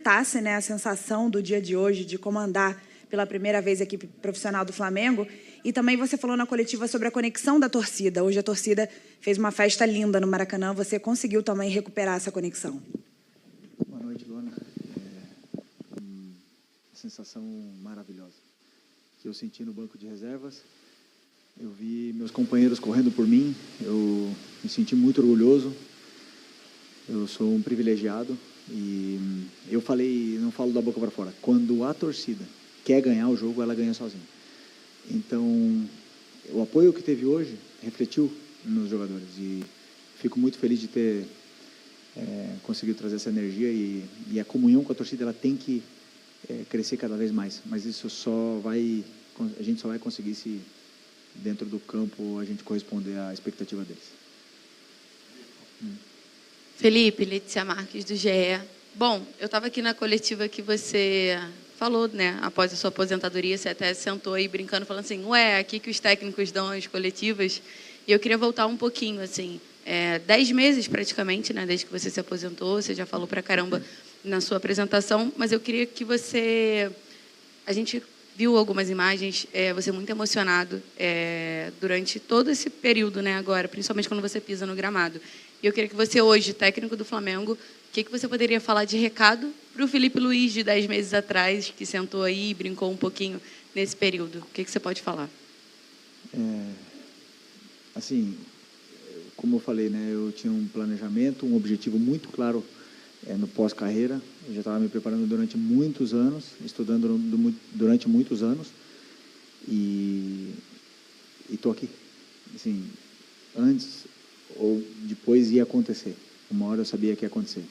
comentasse, né, a sensação do dia de hoje de comandar pela primeira vez a equipe profissional do Flamengo. E também você falou na coletiva sobre a conexão da torcida. Hoje a torcida fez uma festa linda no Maracanã. Você conseguiu também recuperar essa conexão? Boa noite, Luana. Uma sensação maravilhosa que eu senti no banco de reservas. Eu vi meus companheiros correndo por mim. Eu me senti muito orgulhoso. Eu sou um privilegiado. E eu falei, não falo da boca para fora, quando a torcida quer ganhar o jogo, ela ganha sozinha. Então, o apoio que teve hoje refletiu nos jogadores e fico muito feliz de ter conseguido trazer essa energia e a comunhão com a torcida ela tem que crescer cada vez mais, mas isso a gente só vai conseguir se dentro do campo a gente corresponder à expectativa deles. Felipe, Letícia Marques, do GE. Bom, eu estava aqui na coletiva que você falou, né, após a sua aposentadoria, você até sentou aí brincando, falando assim, ué, aqui que os técnicos dão as coletivas. E eu queria voltar um pouquinho, assim, 10 meses praticamente, né, desde que você se aposentou, você já falou pra caramba na sua apresentação, mas eu queria que você... A gente viu algumas imagens, você muito emocionado durante todo esse período, né, agora, principalmente quando você pisa no gramado. E eu queria que você, hoje, técnico do Flamengo, o que você poderia falar de recado para o Felipe Luiz, de 10 meses atrás, que sentou aí e brincou um pouquinho nesse período? O que você pode falar? Assim, como eu falei, né, eu tinha um planejamento, um objetivo muito claro no pós-carreira. Eu já estava me preparando durante muitos anos, estudando durante muitos anos e estou aqui. Assim, antes ou depois ia acontecer. Uma hora eu sabia que ia acontecer.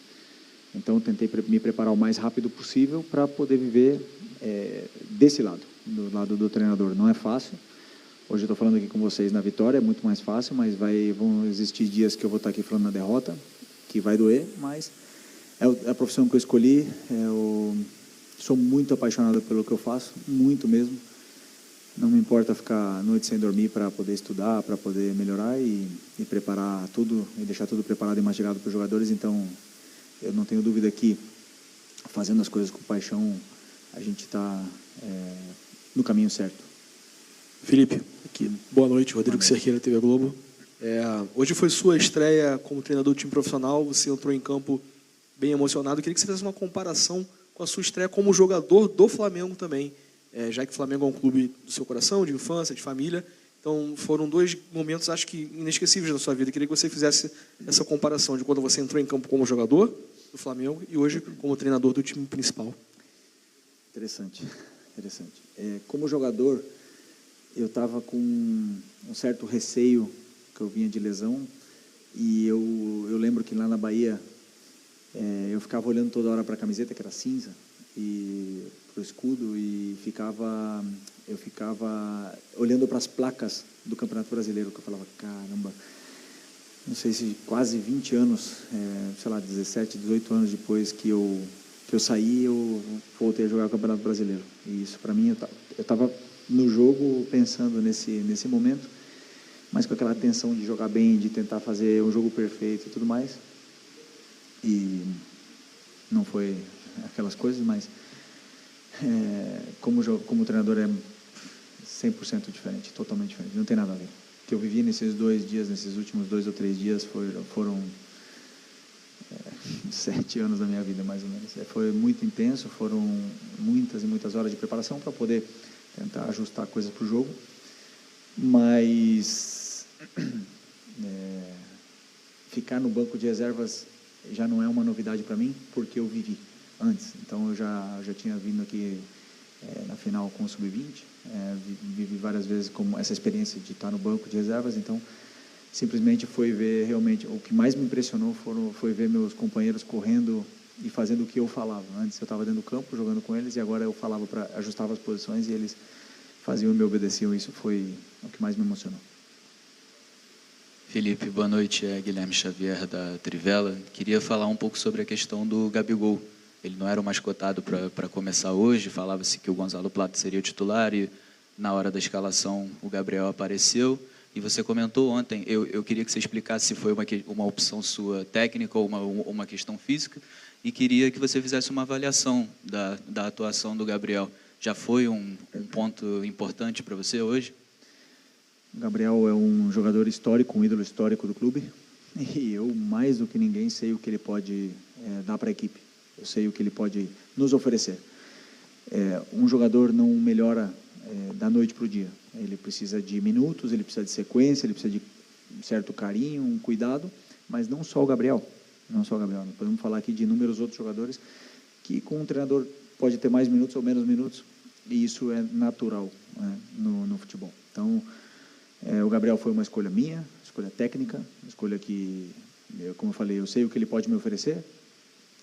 Então, eu tentei me preparar o mais rápido possível para poder viver desse lado, do lado do treinador. Não é fácil. Hoje eu estou falando aqui com vocês na vitória, é muito mais fácil, mas vão existir dias que eu vou estar aqui falando na derrota, que vai doer, mas é a profissão que eu escolhi. Eu sou muito apaixonado pelo que eu faço, muito mesmo. Não me importa ficar noite sem dormir para poder estudar, para poder melhorar e preparar tudo, e deixar tudo preparado e mastigado para os jogadores. Então, eu não tenho dúvida que, fazendo as coisas com paixão, a gente está no caminho certo. Felipe, aqui. Boa noite, Rodrigo Cerqueira, TV Globo. Hoje foi sua estreia como treinador do time profissional, você entrou em campo bem emocionado. Eu queria que você fizesse uma comparação com a sua estreia como jogador do Flamengo também. Já que o Flamengo é um clube do seu coração, de infância, de família. Então, foram 2 momentos, acho que, inesquecíveis na sua vida. Eu queria que você fizesse essa comparação de quando você entrou em campo como jogador do Flamengo e hoje como treinador do time principal. Interessante. Como jogador, eu estava com um certo receio, que eu vinha de lesão, e eu lembro que lá na Bahia, eu ficava olhando toda hora para a camiseta, que era cinza, e para o escudo, e eu ficava olhando para as placas do Campeonato Brasileiro, que eu falava, caramba, não sei se quase 20 anos, sei lá, 17, 18 anos depois que eu saí, eu voltei a jogar o Campeonato Brasileiro. E isso, para mim, eu estava no jogo pensando nesse momento, mas com aquela tensão de jogar bem, de tentar fazer um jogo perfeito e tudo mais. E não foi aquelas coisas, mas como treinador é 100% diferente, totalmente diferente, não tem nada a ver. O que eu vivi nesses 2 dias, nesses últimos 2 ou 3 dias, foram 7 anos da minha vida, mais ou menos. Foi muito intenso, foram muitas e muitas horas de preparação para poder tentar ajustar coisas para o jogo, mas ficar no banco de reservas já não é uma novidade para mim, porque eu vivi antes. Então, eu já tinha vindo aqui na final com o Sub-20, vivi várias vezes como essa experiência de estar no banco de reservas. Então, simplesmente foi ver realmente, o que mais me impressionou foi ver meus companheiros correndo e fazendo o que eu falava. Antes eu estava dentro do campo jogando com eles e agora eu falava, ajustava as posições e eles faziam e me obedeciam. Isso foi o que mais me emocionou. Felipe, boa noite. É Guilherme Xavier, da Trivela. Queria falar um pouco sobre a questão do Gabigol. Ele não era o mais cotado para começar hoje, falava-se que o Gonzalo Plata seria o titular e na hora da escalação o Gabriel apareceu. E você comentou ontem, eu queria que você explicasse se foi uma opção sua técnica ou uma questão física, e queria que você fizesse uma avaliação da atuação do Gabriel. Já foi um ponto importante para você hoje? O Gabriel é um jogador histórico, um ídolo histórico do clube, e eu, mais do que ninguém, sei o que ele pode dar para a equipe. Eu sei o que ele pode nos oferecer. Um jogador não melhora da noite para o dia. Ele precisa de minutos, ele precisa de sequência, ele precisa de um certo carinho, um cuidado, mas não só o Gabriel. Não só o Gabriel. Nós podemos falar aqui de inúmeros outros jogadores que com um treinador pode ter mais minutos ou menos minutos, e isso é natural, né, no futebol. Então, o Gabriel foi uma escolha minha, escolha técnica, uma escolha que, como eu falei, eu sei o que ele pode me oferecer.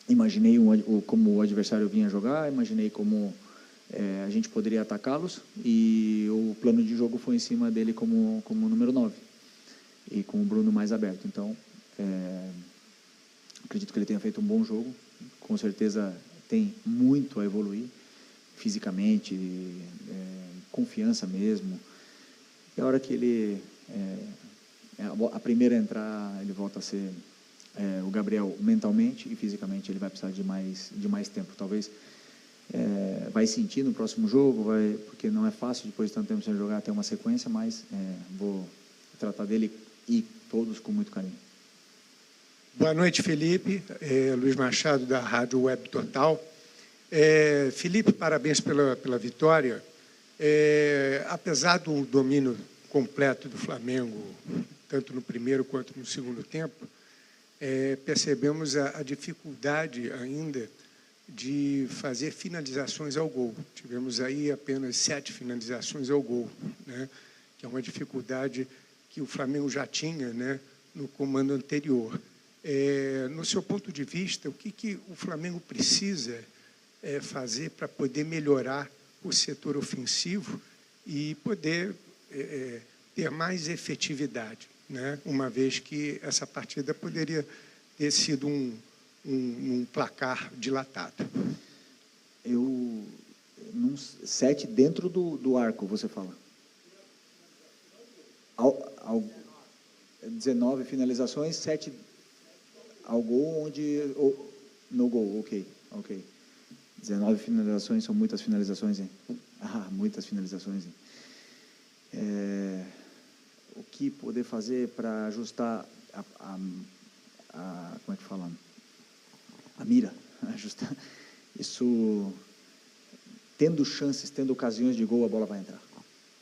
Imaginei como o adversário vinha jogar, imaginei como a gente poderia atacá-los, e o plano de jogo foi em cima dele como número 9, e com o Bruno mais aberto. Então, acredito que ele tenha feito um bom jogo, com certeza tem muito a evoluir, fisicamente, confiança mesmo. E a hora que ele, a primeira a entrar, ele volta a ser o Gabriel mentalmente, e fisicamente ele vai precisar de mais tempo, talvez. Vai sentir no próximo jogo, porque não é fácil, depois de tanto tempo sem jogar, ter uma sequência, mas vou tratar dele e todos com muito carinho. Boa noite, Felipe. Luiz Machado, da Rádio Web Total. Felipe, parabéns pela vitória. Apesar do domínio completo do Flamengo, tanto no primeiro quanto no segundo tempo, percebemos a dificuldade ainda de fazer finalizações ao gol. Tivemos aí apenas 7 finalizações ao gol, né? Que é uma dificuldade que o Flamengo já tinha, né, no comando anterior. No seu ponto de vista, o que o Flamengo precisa fazer para poder melhorar o setor ofensivo e poder ter mais efetividade, né? Uma vez que essa partida poderia ter sido um placar dilatado. 7 dentro do arco, você fala? 19 finalizações, 7 ao gol, no gol, ok. 19 finalizações, são muitas finalizações, hein? Muitas finalizações, hein? O que poder fazer para ajustar como é que fala? A mira, ajustar isso, tendo chances, tendo ocasiões de gol, a bola vai entrar.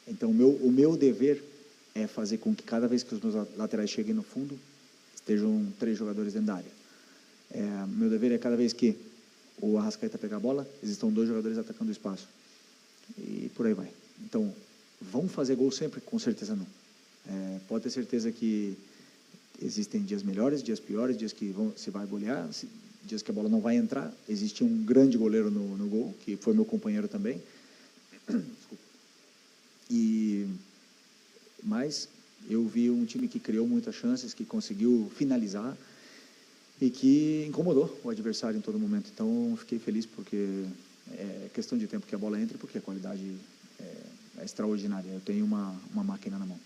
Então, o meu dever é fazer com que cada vez que os meus laterais cheguem no fundo, estejam 3 jogadores dentro da área. Meu dever é cada vez que o Arrascaeta pegar a bola, existam 2 jogadores atacando o espaço. E por aí vai. Então, vão fazer gol sempre? Com certeza não. Pode ter certeza que existem dias melhores, dias piores, dias que se vai golear, dias que a bola não vai entrar. Existe um grande goleiro no gol, que foi meu companheiro também. Desculpa. Mas eu vi um time que criou muitas chances, que conseguiu finalizar e que incomodou o adversário em todo momento. Então, fiquei feliz porque é questão de tempo que a bola entre, porque a qualidade é extraordinária. Eu tenho uma máquina na mão.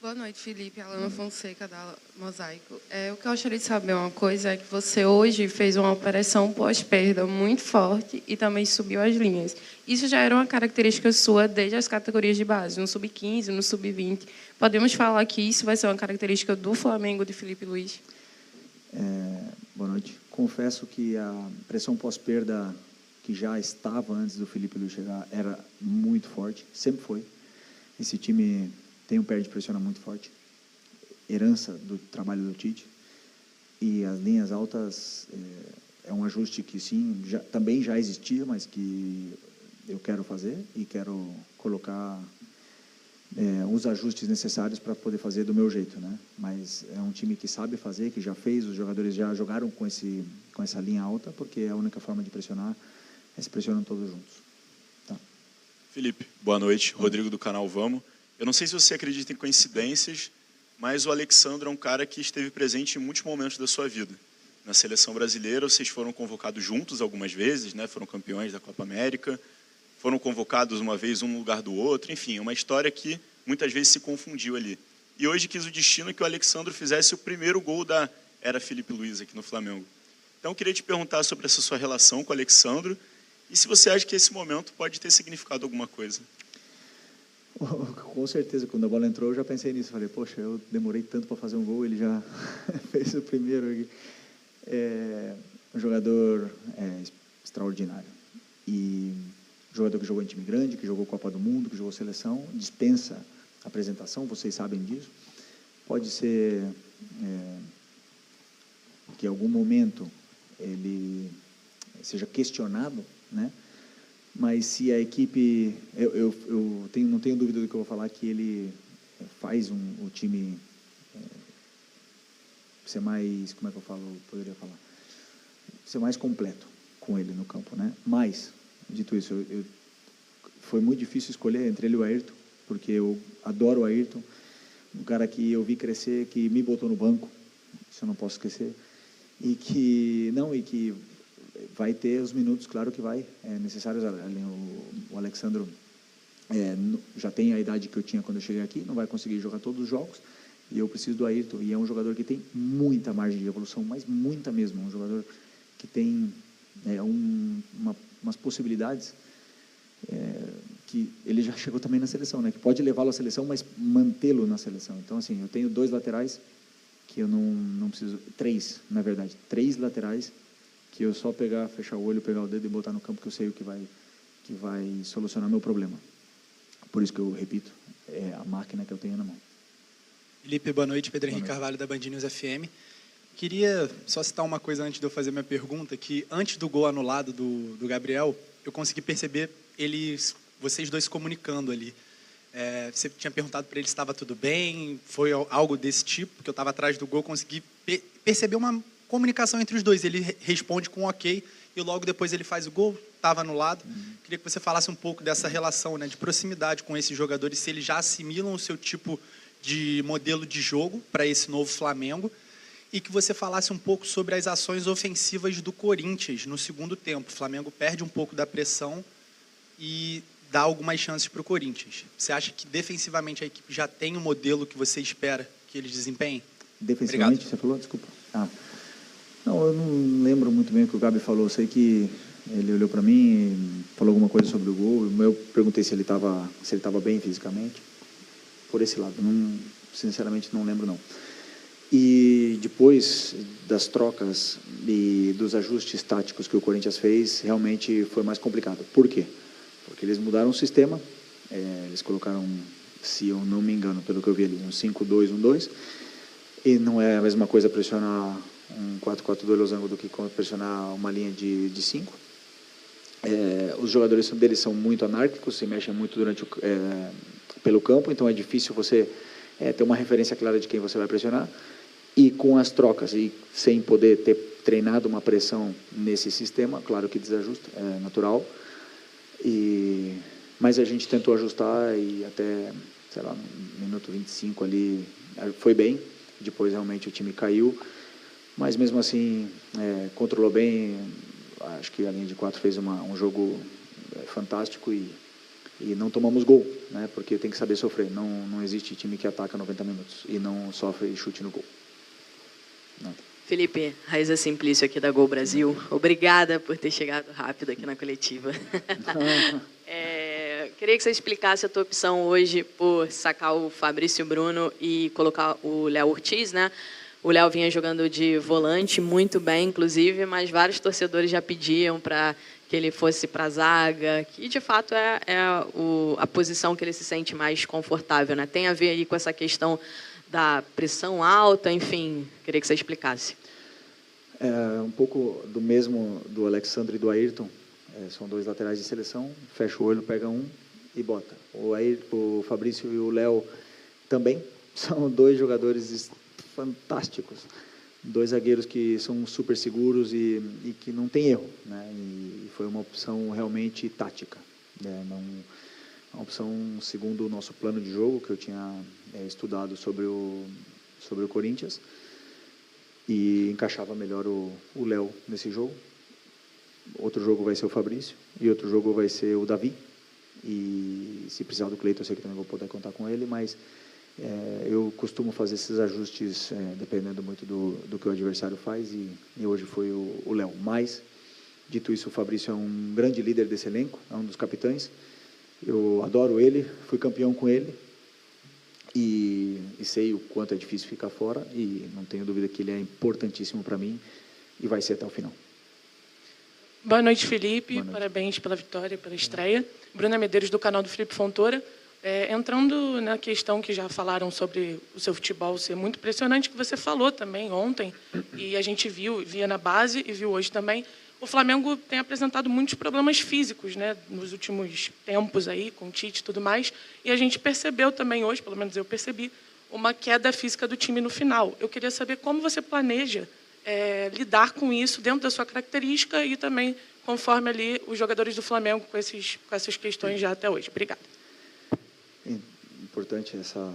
Boa noite, Felipe. Alana Fonseca, da Mosaico. O que eu gostaria de saber uma coisa é que você hoje fez uma operação pós-perda muito forte e também subiu as linhas. Isso já era uma característica sua desde as categorias de base, no sub-15, no sub-20. Podemos falar que isso vai ser uma característica do Flamengo de Felipe Luiz? Boa noite. Confesso que a pressão pós-perda que já estava antes do Felipe Luiz chegar era muito forte, sempre foi. Esse time tem um pé de pressiona muito forte, herança do trabalho do Tite, e as linhas altas é um ajuste que sim, também já existia, mas que eu quero fazer e quero colocar os ajustes necessários para poder fazer do meu jeito, né? Mas é um time que sabe fazer, que já fez, os jogadores já jogaram com essa linha alta, porque a única forma de pressionar é se pressionando todos juntos. Tá. Felipe, boa noite. Rodrigo do canal Vamos. Eu não sei se você acredita em coincidências, mas o Alexandre é um cara que esteve presente em muitos momentos da sua vida. Na seleção brasileira, vocês foram convocados juntos algumas vezes, né? Foram campeões da Copa América, foram convocados uma vez um no lugar do outro, enfim, é uma história que muitas vezes se confundiu ali. E hoje quis o destino que o Alexandro fizesse o primeiro gol da era Felipe Luiz aqui no Flamengo. Então, eu queria te perguntar sobre essa sua relação com o Alexandro e se você acha que esse momento pode ter significado alguma coisa. Com certeza, quando a bola entrou, eu já pensei nisso. Falei, poxa, eu demorei tanto para fazer um gol, ele já fez o primeiro aqui. Um jogador extraordinário. E jogador que jogou em time grande, que jogou Copa do Mundo, que jogou seleção, dispensa apresentação, vocês sabem disso. Pode ser que em algum momento ele seja questionado, né? Mas se a equipe, não tenho dúvida do que eu vou falar, que ele faz o time ser mais, como é que poderia falar? Ser mais completo com ele no campo, né? Mas, dito isso, foi muito difícil escolher entre ele e o Ayrton, porque eu adoro o Ayrton, um cara que eu vi crescer, que me botou no banco, isso eu não posso esquecer, e que vai ter os minutos, claro que vai, necessários. O Alexandro já tem a idade que eu tinha quando eu cheguei aqui, não vai conseguir jogar todos os jogos, e eu preciso do Ayrton, e é um jogador que tem muita margem de evolução, mas muita mesmo, um jogador que tem umas possibilidades que ele já chegou também na seleção, né? Que pode levá-lo à seleção, mas mantê-lo na seleção. Então, assim, eu tenho 2 laterais que eu não preciso, 3, na verdade, 3 laterais que eu só pegar, fechar o olho, pegar o dedo e botar no campo, que eu sei o que vai solucionar meu problema. Por isso que eu repito, é a máquina que eu tenho na mão. Felipe, boa noite. Pedro Henrique Carvalho, da Band News FM. Queria só citar uma coisa antes de eu fazer minha pergunta, que antes do gol anulado do Gabriel, eu consegui perceber vocês dois se comunicando ali. Você tinha perguntado para ele se estava tudo bem, foi algo desse tipo, porque eu estava atrás do gol, consegui perceber uma comunicação entre os dois. Ele responde com ok, e logo depois ele faz o gol, estava anulado. Queria que você falasse um pouco dessa relação, né, de proximidade com esses jogadores, se eles já assimilam o seu tipo de modelo de jogo para esse novo Flamengo, e que você falasse um pouco sobre as ações ofensivas do Corinthians no segundo tempo. O Flamengo perde um pouco da pressão e dá algumas chances para o Corinthians. Você acha que defensivamente a equipe já tem o modelo que você espera que eles desempenhem? Defensivamente, obrigado. Você falou? Desculpa. Não, eu não lembro muito bem o que o Gabi falou. Eu sei que ele olhou para mim e falou alguma coisa sobre o gol. Eu perguntei se ele estava bem fisicamente. Por esse lado, sinceramente não lembro não. E depois das trocas e dos ajustes táticos que o Corinthians fez, realmente foi mais complicado. Por quê? Porque eles mudaram o sistema, eles colocaram, se eu não me engano, pelo que eu vi ali, um 5-2-1-2, e não é a mesma coisa pressionar um 4-4-2 losango do que pressionar uma linha de 5. Os jogadores deles são muito anárquicos, se mexem muito pelo campo, então é difícil você ter uma referência clara de quem você vai pressionar. E com as trocas, e sem poder ter treinado uma pressão nesse sistema, claro que desajusta, é natural. Mas a gente tentou ajustar e até, sei lá, no minuto 25 ali, foi bem. Depois realmente o time caiu, mas mesmo assim controlou bem. Acho que a linha de 4 fez um jogo fantástico e não tomamos gol, né? Porque tem que saber sofrer. Não existe time que ataca 90 minutos e não sofre chute no gol. Não. Felipe, Raíza Simplício aqui da Gol Brasil. Obrigada por ter chegado rápido aqui na coletiva. Queria que você explicasse a tua opção hoje por sacar o Fabrício Bruno e colocar o Léo Ortiz, né? O Léo vinha jogando de volante muito bem, inclusive, mas vários torcedores já pediam para que ele fosse para a zaga, que de fato é a posição que ele se sente mais confortável, né? Tem a ver aí com essa questão da pressão alta, enfim, queria que você explicasse. Um pouco do mesmo do Alexandre e do Ayrton, são 2 laterais de seleção, fecha o olho, pega um e bota. O Fabrício e o Léo também são 2 jogadores fantásticos, 2 zagueiros que são super seguros e que não tem erro, né? E foi uma opção realmente tática, uma opção segundo o nosso plano de jogo que eu tinha estudado sobre o Corinthians, e encaixava melhor o Léo nesse jogo. Outro jogo vai ser o Fabrício e outro jogo vai ser o Davi, e se precisar do Cleiton, eu sei que também vou poder contar com ele, mas eu costumo fazer esses ajustes dependendo muito do que o adversário faz, e hoje foi o Léo. Mas, dito isso, o Fabrício é um grande líder desse elenco, é um dos capitães. Eu adoro ele, fui campeão com ele, e sei o quanto é difícil ficar fora, e não tenho dúvida que ele é importantíssimo para mim, e vai ser até o final. Boa noite, Felipe. Boa noite. Parabéns pela vitória, pela estreia. Bruna Medeiros, do canal do Felipe Fontoura. Entrando na questão que já falaram sobre o seu futebol ser muito impressionante, que você falou também ontem, e a gente via na base e viu hoje também, o Flamengo tem apresentado muitos problemas físicos, né, nos últimos tempos aí, com o Tite e tudo mais, e a gente percebeu também hoje, pelo menos eu percebi, uma queda física do time no final. Eu queria saber como você planeja lidar com isso dentro da sua característica e também conforme ali os jogadores do Flamengo com essas questões já até hoje. Obrigada. Importante essa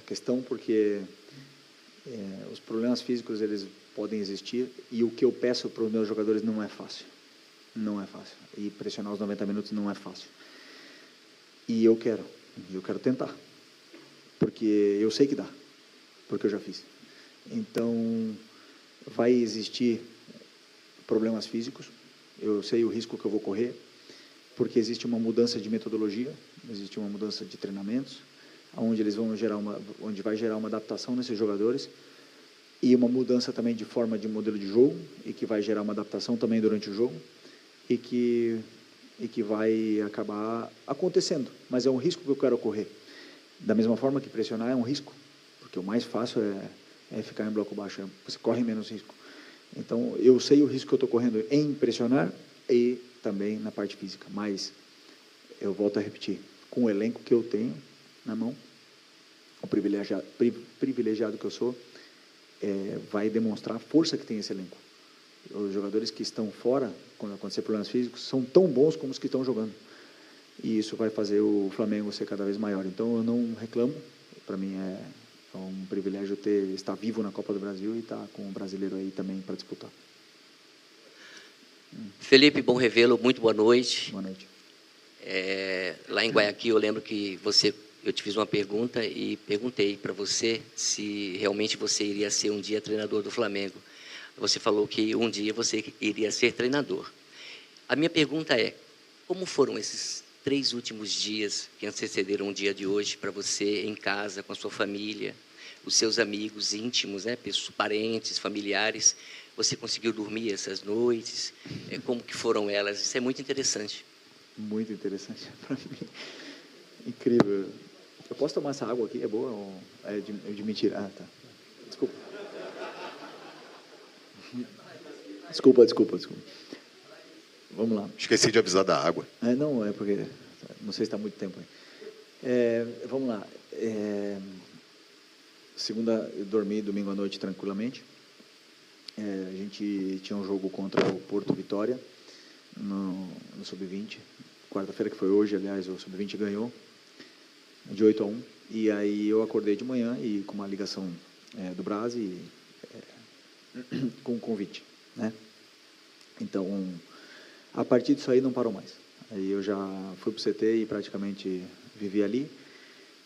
questão, porque os problemas físicos eles podem existir, e o que eu peço para os meus jogadores não é fácil. Não é fácil. E pressionar os 90 minutos não é fácil. E eu quero tentar. Porque eu sei que dá. Porque eu já fiz. Então, vai existir problemas físicos. Eu sei o risco que eu vou correr, porque existe uma mudança de metodologia, existe uma mudança de treinamentos, onde vai gerar uma adaptação nesses jogadores, e uma mudança também de forma de modelo de jogo, e que vai gerar uma adaptação também durante o jogo, e que vai acabar acontecendo. Mas é um risco que eu quero correr. Da mesma forma que pressionar é um risco, porque o mais fácil é ficar em bloco baixo, você corre menos risco. Então, eu sei o risco que eu estou correndo em pressionar e também na parte física, mas eu volto a repetir, com o elenco que eu tenho na mão, o privilegiado que eu sou, vai demonstrar a força que tem esse elenco. Os jogadores que estão fora, quando acontecer problemas físicos, são tão bons como os que estão jogando. E isso vai fazer o Flamengo ser cada vez maior. Então, eu não reclamo. Para mim é um privilégio estar vivo na Copa do Brasil e estar com o brasileiro aí também para disputar. Felipe, bom revê-lo. Muito boa noite. Boa noite. Lá em Guayaquil, eu lembro que eu te fiz uma pergunta e perguntei para você se realmente você iria ser um dia treinador do Flamengo. Você falou que um dia você iria ser treinador. A minha pergunta é, como foram esses 3 últimos dias que antecederam o dia de hoje para você em casa, com a sua família, os seus amigos íntimos, né, parentes, familiares? Você conseguiu dormir essas noites? Como que foram elas? Isso é muito interessante. Muito interessante para mim. Incrível. Eu posso tomar essa água aqui? É boa ou é de mentira? Ah, tá. Desculpa. Desculpa. Vamos lá. Esqueci de avisar da água. Não, é porque não sei se está muito tempo aí. Vamos lá. Segunda, eu dormi domingo à noite tranquilamente. A gente tinha um jogo contra o Porto Vitória no Sub-20. Quarta-feira, que foi hoje, aliás, o Sub-20 ganhou de 8-1. E aí eu acordei de manhã e com uma ligação do Brás e com um convite, né? Então, a partir disso aí não parou mais. Aí eu já fui para o CT e praticamente vivi ali,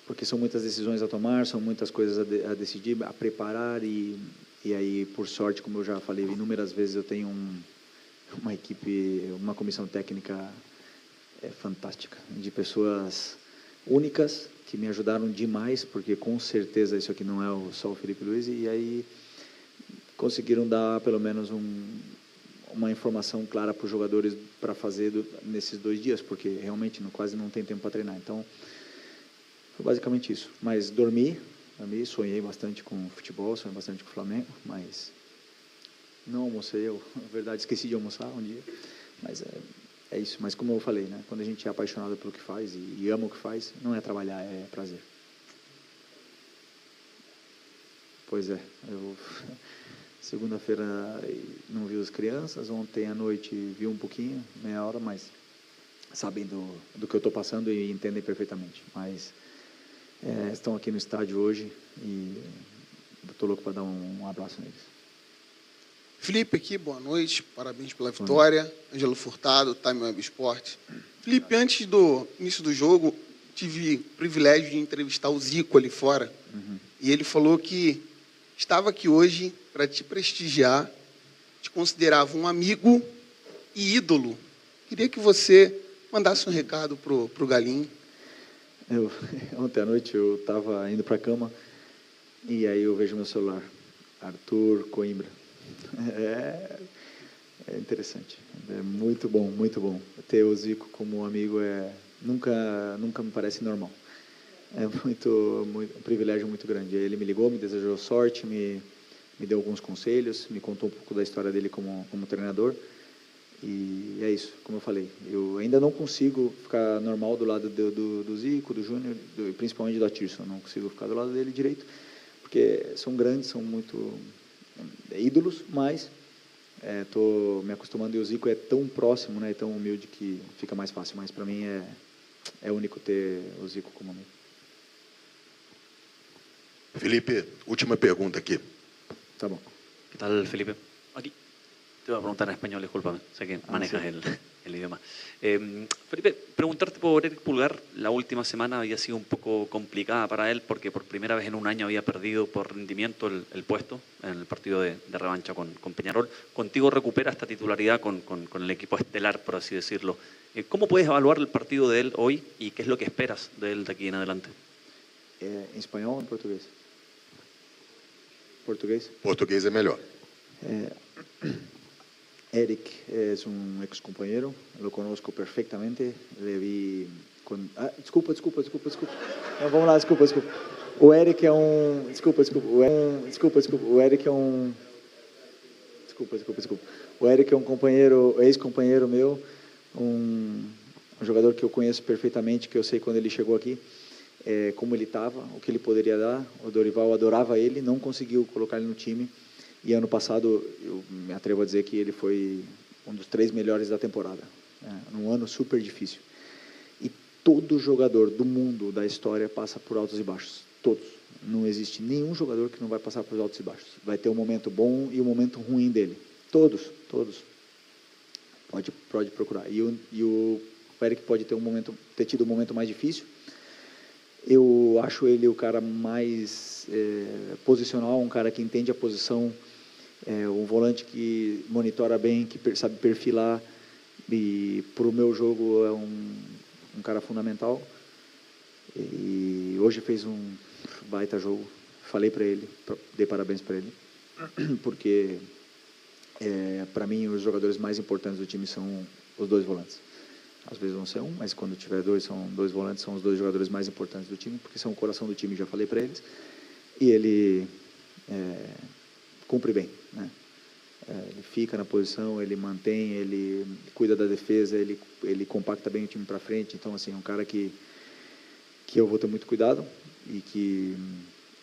porque são muitas decisões a tomar, são muitas coisas a decidir, a preparar, e aí, por sorte, como eu já falei inúmeras vezes, eu tenho uma equipe, uma comissão técnica fantástica, de pessoas únicas, que me ajudaram demais, porque com certeza isso aqui não é só o Felipe Luiz, e aí conseguiram dar pelo menos uma informação clara para os jogadores para fazer nesses 2 dias, porque realmente quase não tem tempo para treinar. Então, foi basicamente isso. Mas dormi, sonhei bastante com futebol, sonhei bastante com o Flamengo, mas não almocei, na verdade esqueci de almoçar um dia, mas é isso. Mas como eu falei, né, quando a gente é apaixonado pelo que faz e ama o que faz, não é trabalhar, é prazer. Pois é, eu segunda-feira não vi as crianças, ontem à noite vi um pouquinho, meia hora, mas sabem do que eu estou passando e entendem perfeitamente. Mas estão aqui no estádio hoje e estou louco para dar um abraço neles. Felipe aqui, boa noite, parabéns pela vitória. Ângelo Furtado, Time Web Sport. Felipe, antes do início do jogo, tive o privilégio de entrevistar o Zico ali fora, e ele falou que estava aqui hoje para te prestigiar, te considerava um amigo e ídolo. Queria que você mandasse um recado pro Galinho. Ontem à noite eu estava indo para a cama e aí eu vejo meu celular, Arthur Coimbra. É interessante, é muito bom, muito bom. Ter o Zico como amigo nunca me parece normal. É um privilégio muito grande. Ele me ligou, me desejou sorte, me deu alguns conselhos, me contou um pouco da história dele como treinador. E é isso, como eu falei. Eu ainda não consigo ficar normal do lado do Zico, do Júnior, principalmente do Atirson. Não consigo ficar do lado dele direito, porque são grandes, são muito ídolos, mas estou me acostumando, e o Zico é tão próximo, né, tão humilde que fica mais fácil. Mas para mim é único ter o Zico como amigo. Felipe, última pergunta aqui. Tá bom. ¿Qué tal, Felipe? Aquí. Te voy a preguntar en español, discúlpame, sé que manejas sí. el idioma. Felipe, preguntarte por Eric Pulgar. La última semana había sido un poco complicada para él porque por primera vez en un año había perdido por rendimiento el puesto en el partido de revancha con Peñarol. Contigo recupera esta titularidad con el equipo estelar, por así decirlo. ¿Cómo puedes evaluar el partido de él hoy y qué es lo que esperas de él de aquí en adelante? ¿En español o en portugués? Portugués. Portugués é melhor. Eric es un ex compañero, lo conozco perfectamente, le vi con... desculpa. Não, vamos lá, desculpa. O Eric é um... Desculpa. O Eric é um... Desculpa. O Eric é um companheiro, ex-companheiro meu, um jogador que eu conheço perfeitamente, que eu sei quando ele chegou aqui, como ele estava, o que ele poderia dar. O Dorival adorava ele, não conseguiu colocar ele no time. E ano passado, eu me atrevo a dizer que ele foi um dos 3 melhores da temporada. Num ano super difícil. E todo jogador do mundo, da história, passa por altos e baixos. Todos. Não existe nenhum jogador que não vai passar por altos e baixos. Vai ter um momento bom e um momento ruim dele. Todos. Pode procurar. E o Eric pode ter tido um momento mais difícil. Eu acho ele o cara mais posicional, um cara que entende a posição, um volante que monitora bem, que sabe perfilar, e para o meu jogo é um cara fundamental. E hoje fez um baita jogo. Falei para ele, dei parabéns para ele, porque para mim os jogadores mais importantes do time são os 2 volantes. Às vezes vão ser um, mas quando tiver 2, são 2 volantes, são os 2 jogadores mais importantes do time, porque são o coração do time, já falei para eles. E ele cumpre bem, né? Ele fica na posição, ele mantém, ele cuida da defesa, ele compacta bem o time para frente. Então, assim, é um cara que eu vou ter muito cuidado e que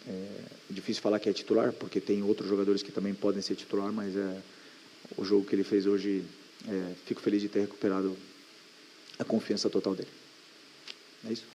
é difícil falar que é titular, porque tem outros jogadores que também podem ser titular, mas o jogo que ele fez hoje, fico feliz de ter recuperado a confiança total dele. É isso.